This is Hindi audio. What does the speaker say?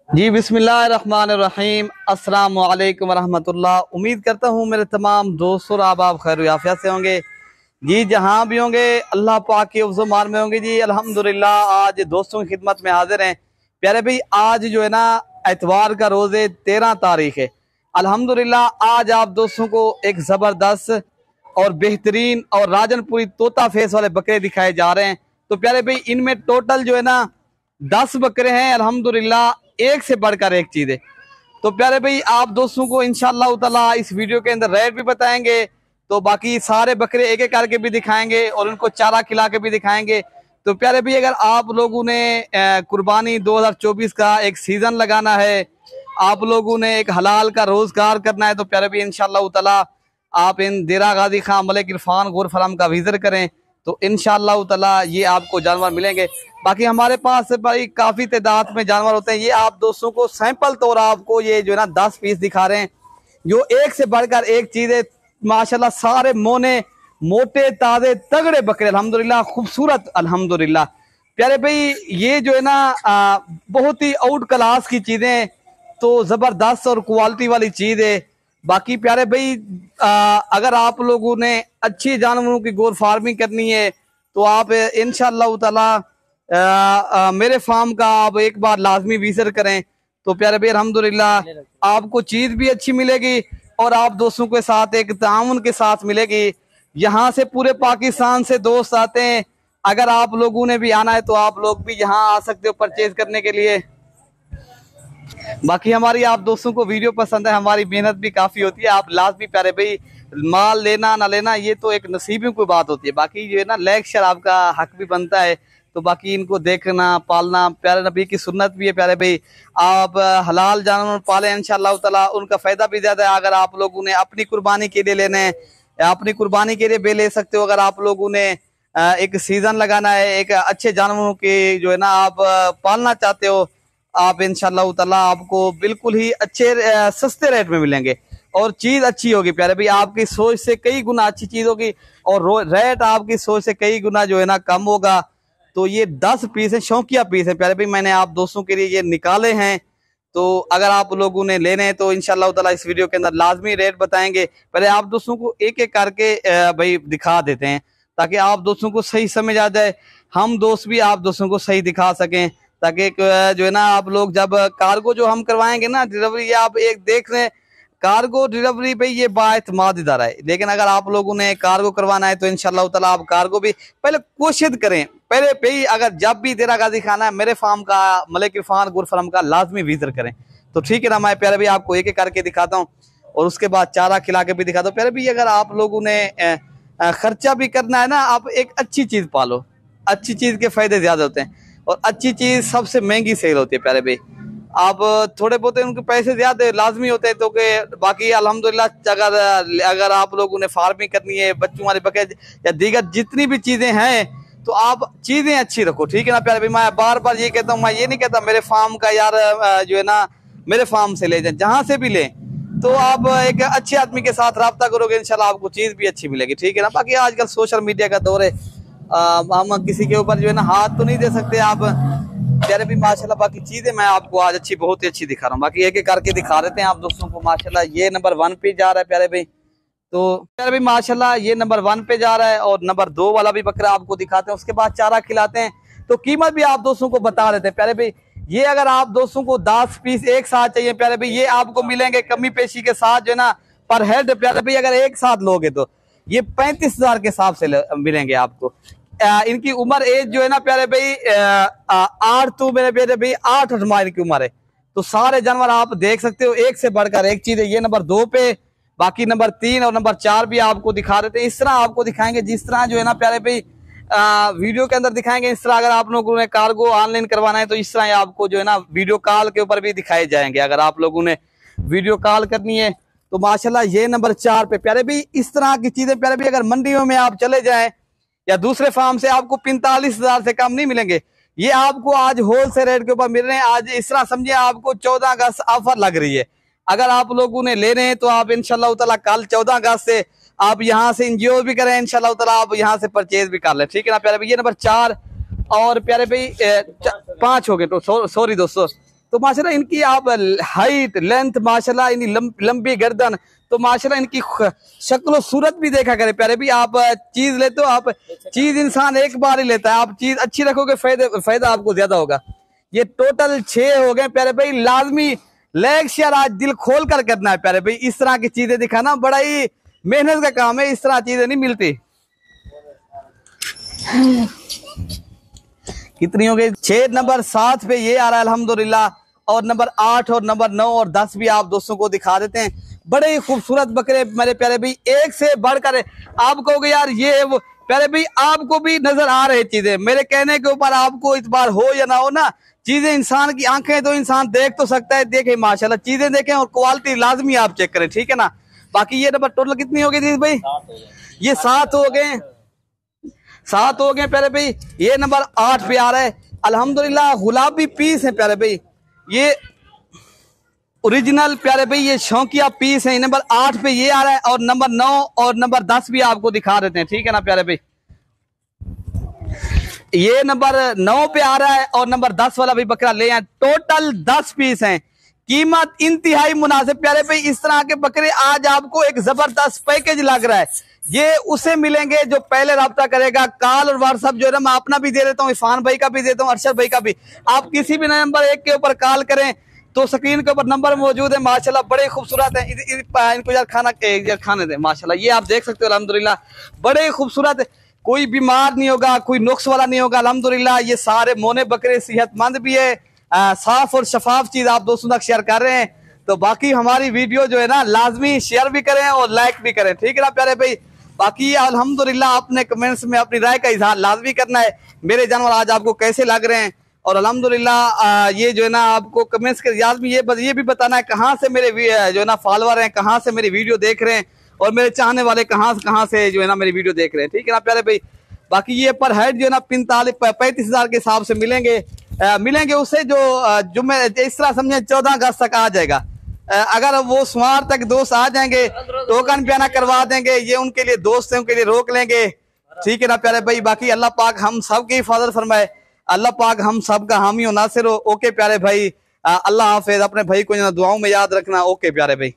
जी बिस्मिल्लाहिर्रहमानिर्रहीम अस्सलाम वालेकुम रहमतुल्लाह। उम्मीद करता हूँ मेरे तमाम दोस्तों आप खैर याफियत से होंगे। जी जहाँ भी होंगे अल्लाह पाक के मान में होंगे। जी अल्हम्दुलिल्लाह आज दोस्तों की खिदमत में हाजिर हैं। प्यारे भाई आज जो है ना एतवार का रोज़ है, 13 तारीख है। अल्हम्दुलिल्लाह आज आप दोस्तों को एक ज़बरदस्त और बेहतरीन और राजनपुरी तोता फेस वाले बकरे दिखाए जा रहे हैं। तो प्यारे भाई इनमें टोटल जो है ना 10 बकरे हैं। अल्हम्दुलिल्लाह एक से बढ़कर एक चीज है। तो प्यारे भाई आप दोस्तों को इंशाअल्लाह ताला इस वीडियो के अंदर रेट भी बताएंगे, तो बाकी सारे बकरे एक एक करके भी दिखाएंगे और उनको चारा खिला के भी दिखाएंगे। तो प्यारे भाई अगर आप लोगों ने कुर्बानी 2024 का एक सीजन लगाना है, आप लोगों ने एक हलाल का रोजगार करना है, तो प्यारे भाई इंशाअल्लाह ताला आप इन देरा गाजी खां मलिक इरफान गौर फराम का विजिट करें, तो इंशाअल्लाह ताला ये आपको जानवर मिलेंगे। बाकी हमारे पास भाई काफ़ी तादाद में जानवर होते हैं। ये आप दोस्तों को सैंपल तौर आपको ये जो है ना 10 पीस दिखा रहे हैं, जो एक से बढ़कर एक चीज़ है। माशाल्लाह सारे मोने मोटे ताज़े तगड़े बकरे अल्हम्दुलिल्लाह, खूबसूरत अल्हम्दुलिल्लाह। प्यारे भाई ये जो है ना बहुत ही आउट क्लास की चीज़ें, तो ज़बरदस्त और क्वालिटी वाली चीज़ है। बाकी प्यारे भाई अगर आप लोगों ने अच्छी जानवरों की गोर फार्मिंग करनी है, तो आप इंशाअल्लाह ताला मेरे फार्म का आप एक बार लाजमी विजिट करें। तो प्यारे भाई अल्हम्दुलिल्लाह आपको चीज़ भी अच्छी मिलेगी और आप दोस्तों के साथ एक ताउन के साथ मिलेगी। यहाँ से पूरे पाकिस्तान से दोस्त आते हैं। अगर आप लोगों ने भी आना है तो आप लोग भी यहाँ आ सकते हो परचेज करने के लिए। बाकी हमारी आप दोस्तों को वीडियो पसंद है, हमारी मेहनत भी काफ़ी होती है। आप लाजमी प्यारे भाई माल लेना ना लेना ये तो एक नसीबों की बात होती है। बाकी जो है ना लेक्चर आपका हक भी बनता है, तो बाकी इनको देखना पालना प्यारे नबी की सुन्नत भी है। प्यारे भाई आप हलाल जानवर पालें इंशाअल्लाह ताला, उनका फ़ायदा भी ज़्यादा है। अगर आप लोगों ने अपनी कुर्बानी के लिए लेने हैं, अपनी कुर्बानी के लिए भी ले सकते हो। अगर आप लोगों ने एक सीज़न लगाना है, एक अच्छे जानवरों के जो है ना आप पालना चाहते हो, आप इंशाअल्लाह ताला आपको बिल्कुल ही अच्छे सस्ते रेट में मिलेंगे और चीज़ अच्छी होगी। प्यारे भाई आपकी सोच से कई गुना अच्छी चीज़ होगी और रेट आपकी सोच से कई गुना जो है ना कम होगा। तो ये 10 पीस है, शौकिया पीस है प्यारे भाई, मैंने आप दोस्तों के लिए ये निकाले हैं। तो अगर आप लोगों ने लेने हैं तो इंशाअल्लाह ताला इस वीडियो के अंदर लाजमी रेट बताएंगे। पहले आप दोस्तों को एक एक करके भाई दिखा देते हैं, ताकि आप दोस्तों को सही समझ आ जाए, हम दोस्त भी आप दोस्तों को सही दिखा सकें। ताकि जो है ना आप लोग जब कार्गो जो हम करवाएंगे ना डिलीवरी, आप एक देख रहे हैं कार्गो डिलीवरी भाई ये बाएतमाद इदारा है। लेकिन अगर आप लोगों ने कार्गो करवाना है तो इंशाअल्लाह ताला आप कार्गो भी पहले कोशिश करें। पहले भाई अगर जब भी देरा गाजी खाना है मेरे फार्म का मलिक इरफान गुर फार्म का लाजमी विजिट करें। तो ठीक है ना, मैं प्यारे भाई आपको एक एक करके दिखाता हूँ और उसके बाद चारा खिला के भी दिखाता हूँ। प्यारे भाई अगर आप लोगों ने खर्चा भी करना है ना, आप एक अच्छी चीज़ पालो, अच्छी चीज़ के फायदे ज़्यादा होते हैं और अच्छी चीज़ सबसे महंगी सेल होती है। प्यारे भाई आप थोड़े बहुत उनके पैसे ज्यादा लाजमी होते हैं, तो के बाकी अल्हम्दुलिल्लाह अगर आप लोगों ने फार्मिंग करनी है, बच्चों वाले बकरे या दीगर जितनी भी चीज़ें हैं, तो आप चीज़ें अच्छी रखो। ठीक है ना प्यारे भाई, मैं बार बार ये कहता हूँ, मैं ये नहीं कहता मेरे फार्म का यार जो है ना मेरे फार्म से ले जाए, जहाँ से भी लें तो आप एक अच्छे आदमी के साथ रब्ता करोगे इंशाल्लाह आपको चीज़ भी अच्छी मिलेगी। ठीक है ना। बाकी आजकल सोशल मीडिया का दौर है, हम किसी के ऊपर जो है ना हाथ तो नहीं दे सकते आप प्यारे भी माशाल्लाह। बाकी चीजें मैं आपको आज अच्छी बहुत ही अच्छी दिखा रहा हूँ, बाकी एक एक करके दिखा देते हैं आप दोस्तों को। माशाल्लाह ये नंबर 1 पे जा रहा है प्यारे भाई, तो प्यारे भाई माशाल्लाह ये नंबर 1 पे जा रहा है और नंबर 2 वाला भी बकरा आपको दिखाते हैं, उसके बाद चारा खिलाते हैं। तो कीमत भी आप दोस्तों को बता देते हैं प्यारे भाई। ये अगर आप दोस्तों को 10 पीस एक साथ चाहिए प्यारे भाई, ये आपको मिलेंगे कमी पेशी के साथ जो है ना पर हेड प्यारे भाई। अगर एक साथ लोगे तो ये 35,000 के हिसाब से मिलेंगे आपको। इनकी उम्र एज जो है ना प्यारे भाई 8 तो मेरे प्यारे भाई 8 माह की उम्र है। तो सारे जानवर आप देख सकते हो, एक से बढ़कर एक चीज है। ये नंबर 2 पे, बाकी नंबर 3 और नंबर 4 भी आपको दिखा देते हैं। इस तरह आपको दिखाएंगे जिस तरह जो है ना प्यारे भाई वीडियो के अंदर दिखाएंगे। इस तरह अगर आप लोगों ने कार्गो ऑनलाइन करवाना है तो इस तरह आपको जो है ना वीडियो कॉल के ऊपर भी दिखाए जाएंगे। अगर आप लोगों ने वीडियो कॉल करनी है तो माशाल्लाह ये नंबर 4 पे प्यारे भाई इस तरह की चीजें प्यारे भाई अगर मंडियों में आप चले जाएं या दूसरे फार्म से आपको 45,000 से कम नहीं मिलेंगे। ये आपको आज होलसेल रेट के ऊपर मिल रहे हैं। आज इस तरह समझिए आपको 14 अगस्त ऑफर लग रही है। अगर आप लोगों ने लेने हैं तो आप इंशाल्लाह ताला कल 14 अगस्त से आप यहाँ से एनजीओ भी करें, इंशाल्लाह ताला आप यहाँ से परचेज भी कर लें। ठीक है ना प्यारे भाई, ये नंबर 4 और प्यारे भाई 5 हो गए, तो सॉरी दोस्तों। तो माशाल्लाह इनकी आप हाइट लेंथ माशाल्लाह इनकी लंबी गर्दन, तो माशाल्लाह इनकी शक्ल सूरत भी देखा करे प्यारे भी। आप चीज लेते हो, आप चीज इंसान एक बार ही लेता है, आप चीज अच्छी रखोगे फायदा आपको ज्यादा होगा। ये टोटल 6 हो गए प्यारे भाई। लाजमी लेग शेयर आज दिल खोल कर करना है प्यारे भाई। इस तरह की चीजें दिखाना बड़ा ही मेहनत का काम है, इस तरह चीजें नहीं मिलती। कितनी हो गई? 6 नंबर 7 पे ये आ रहा है अल्हम्दुलिल्लाह, और नंबर 8 और नंबर 9 और 10 भी आप दोस्तों को दिखा देते हैं। बड़े ही खूबसूरत बकरे मेरे प्यारे भाई, एक से बढ़कर। आप कहोगे यार ये वो, प्यारे भाई आपको भी नजर आ रही चीजें, मेरे कहने के ऊपर आपको इतबार हो या ना हो ना, चीजें इंसान की आंखें तो इंसान देख तो सकता है, देखे माशाल्लाह चीजें देखें और क्वालिटी लाजमी आप चेक करें, ठीक है ना। बाकी ये नंबर टोटल कितनी हो गई भाई? ये 7 हो गए, 7 हो गए प्यारे भाई। ये नंबर 8 पे आ रहा है अल्हम्दुलिल्लाह। गुलाबी पीस है प्यारे भाई, ये ओरिजिनल प्यारे भाई, ये शौकिया पीस है। नंबर 8 पे ये आ रहा है, और नंबर 9 और नंबर 10 भी आपको दिखा देते हैं, ठीक है ना प्यारे भाई। ये नंबर 9 पे आ रहा है और नंबर 10 वाला भी बकरा ले आए। टोटल 10 पीस हैं, कीमत इंतहाई मुनासिब प्यारे भाई। इस तरह के बकरे आज आपको एक जबरदस्त पैकेज लग रहा है। ये उसे मिलेंगे जो पहले राब्ता करेगा। कॉल और व्हाट्सएप जो है ना, मैं अपना भी दे देता हूँ, इरफान भाई का भी देता हूँ, अरशद भाई का भी। आप किसी भी नंबर 1 के ऊपर कॉल करें तो स्क्रीन के ऊपर नंबर मौजूद है माशाल्लाह, बड़े खूबसूरत है। इनको यार खाने दें माशाल्लाह, ये आप देख सकते हो अल्हम्दुलिल्लाह, बड़े खूबसूरत। कोई बीमार नहीं होगा, कोई नुक्स वाला नहीं होगा अल्हम्दुलिल्लाह। ये सारे मोने बकरे सेहतमंद भी है, साफ और शफाफ चीज आप दोस्तों तक शेयर कर रहे हैं। तो बाकी हमारी वीडियो जो है ना, लाजमी शेयर भी करें और लाइक भी करें, ठीक है ना प्यारे भाई। बाकी अल्हम्दुलिल्लाह आपने कमेंट्स में अपनी राय का इजहार लाजमी करना है, मेरे जानवर आज आपको कैसे लग रहे हैं। और अल्हम्दुलिल्लाह ये जो है ना, आपको कमेंट्स के लाजमी ये भी बताना है कहाँ से मेरे जो है ना फॉलोअर हैं, कहाँ से मेरी वीडियो देख रहे हैं, और मेरे चाहने वाले कहाँ से जो है ना मेरी वीडियो देख रहे हैं, ठीक है ना प्यारे भाई। बाकी ये पर हेड जो है ना 35,000 के हिसाब से मिलेंगे उससे जो मैं इस तरह समझे 14 अगस्त तक आ जाएगा। अगर वो सोमवार तक दोस्त आ जाएंगे, टोकन बयाना करवा देंगे, ये उनके लिए दोस्त हैं, उनके लिए रोक लेंगे, ठीक है ना प्यारे भाई। बाकी अल्लाह पाक हम सब की हिफाजत फरमाए, अल्लाह पाक हम सब का हामी हो नासिर हो। ओके प्यारे भाई, अल्लाह हाफिज। अपने भाई को दुआओं में याद रखना। ओके प्यारे भाई।